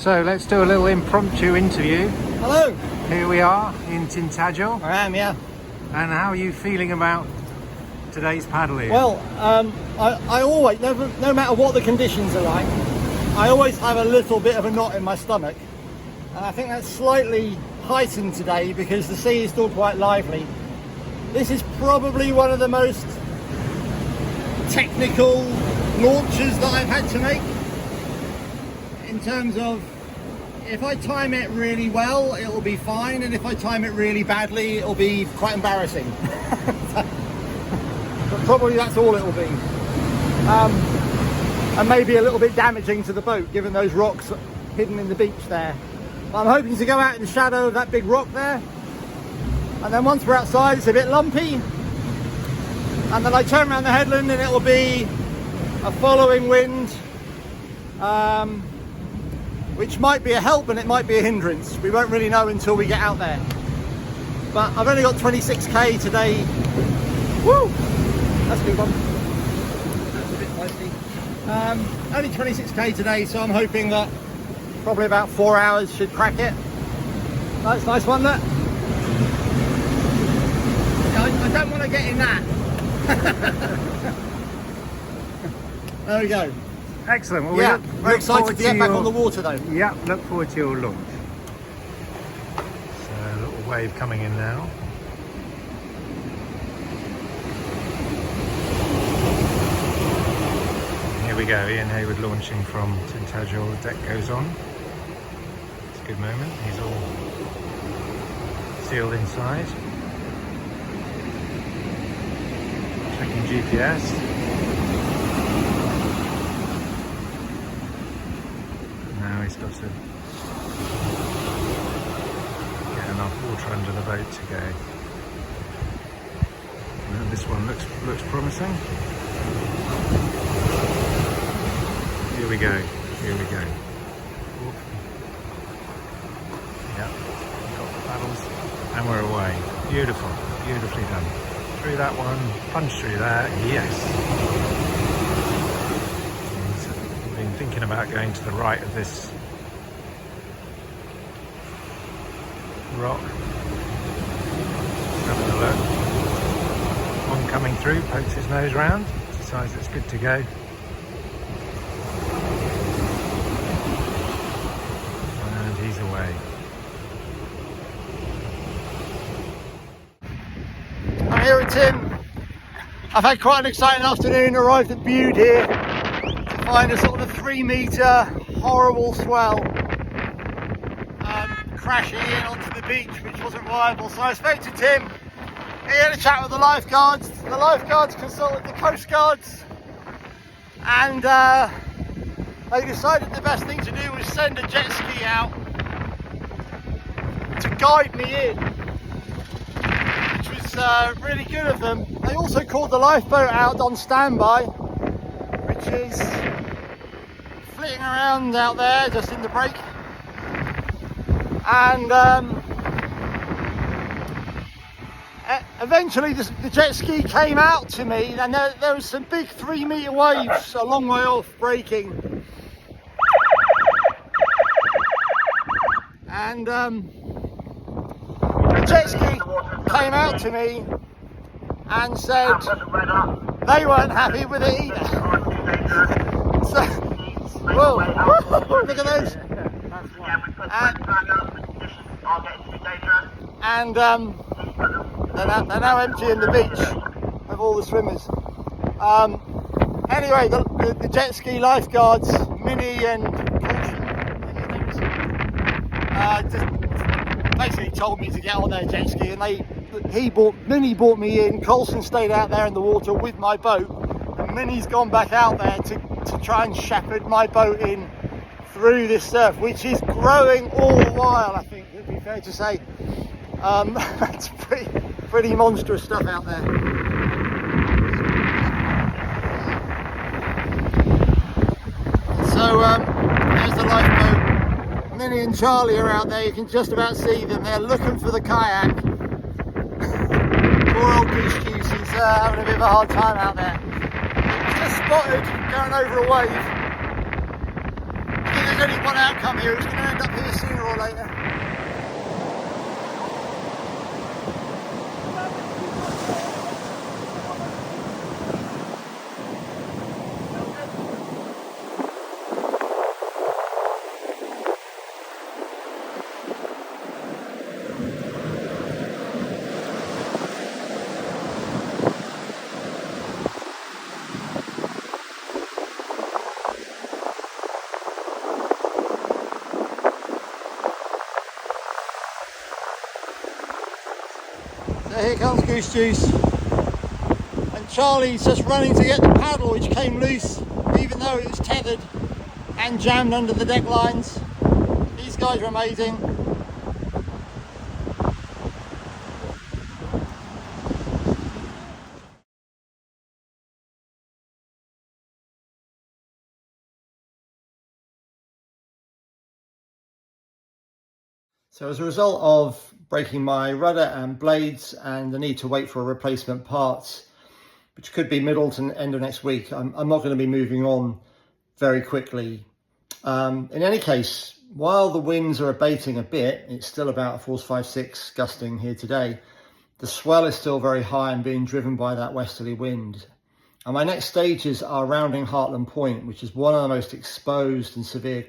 So let's do a little impromptu interview. Hello. Here we are in Tintagel. I am, yeah. And how are you feeling about today's paddling? Well, I always, no matter what the conditions are like, I always have a little bit of a knot in my stomach. And I think that's slightly heightened today because the sea is still quite lively. This is probably one of the most technical launches that I've had to make. In terms of, if I time it really well, it'll be fine, and if I time it really badly, it'll be quite embarrassing. But probably that's all it'll be. And maybe a little bit damaging to the boat, given those rocks hidden in the beach there. But I'm hoping to go out in the shadow of that big rock there. And then once we're outside, it's a bit lumpy. And then I turn around the headland and it'll be a following wind. Which might be a help and it might be a hindrance. We won't really know until we get out there. But I've only got 26k today. Woo! That's a big one. That's a bit feisty. Only 26k today, so I'm hoping that probably about 4 hours should crack it. That's a nice one, look. I don't want to get in that. There we go. Excellent. Well, Yeah, we're excited to get back on the water though. Yeah, look forward to your launch. So a little wave coming in now. Here we go, Ian Hayward launching from Tintagel. The deck goes on. It's a good moment. He's all sealed inside. Checking GPS. He's got to get enough water under the boat to go. And this one looks promising. Here we go. Here we go. Oop. Yeah, got the paddles, and we're away. Beautiful, beautifully done. Through that one, punch through that. Yes. Thinking about going to the right of this rock. Just having a look. One coming through, pokes his nose round, decides it's good to go. And he's away. I'm here with Tim. I've had quite an exciting afternoon, arrived at Bude here. Find a sort of 3 metre horrible swell crashing in onto the beach, which wasn't viable. So I spoke to Tim. He had a chat with the lifeguards. The lifeguards consulted the coast guards, and they decided the best thing to do was send a jet ski out to guide me in, which was really good of them. They also called the lifeboat out on standby, which is flitting around out there just in the break. And eventually the jet ski came out to me, and there was some big 3 metre waves a long way off breaking. And the jet ski came out to me and said they weren't happy with it either. So, whoa, look at those. And they're now emptying the beach of all the swimmers. Anyway, the jet ski lifeguards, Minnie and just basically told me to get on their jet ski, and Minnie brought me in. Colson stayed out there in the water with my boat, and Minnie's gone back out there to try and shepherd my boat in through this surf, which is growing all the while. I think it'd be fair to say. It's pretty monstrous stuff out there. So there's the lifeboat. Minnie and Charlie are out there. You can just about see them. They're looking for the kayak. Poor old Goose Goose is having a bit of a hard time out there. He's just spotted going over a wave. I think there's only one outcome here. It's going to end up here sooner or later. So here comes Goose Juice, and Charlie's just running to get the paddle which came loose even though it was tethered and jammed under the deck lines. These guys are amazing. So as a result of breaking my rudder and blades and the need to wait for replacement parts, which could be middle to end of next week, I'm not going to be moving on very quickly. In any case, while the winds are abating a bit, it's still about a force 5-6 gusting here today. The swell is still very high and being driven by that westerly wind. And my next stages are rounding Hartland Point, which is one of the most exposed and severe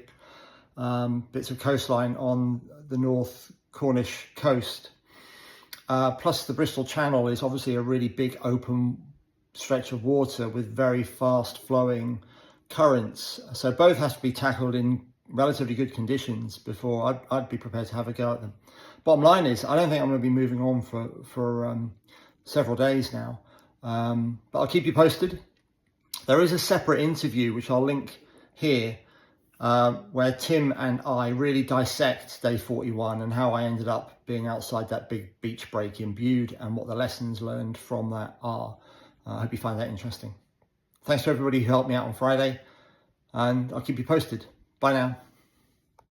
bits of coastline on the North Cornish coast. Plus the Bristol Channel is obviously a really big open stretch of water with very fast flowing currents. So both have to be tackled in relatively good conditions before I'd be prepared to have a go at them. Bottom line is, I don't think I'm going to be moving on for several days now, but I'll keep you posted. There is a separate interview which I'll link here, where Tim and I really dissect day 41 and how I ended up being outside that big beach break in Bude and what the lessons learned from that are. I hope you find that interesting. Thanks to everybody who helped me out on Friday, and I'll keep you posted. Bye now.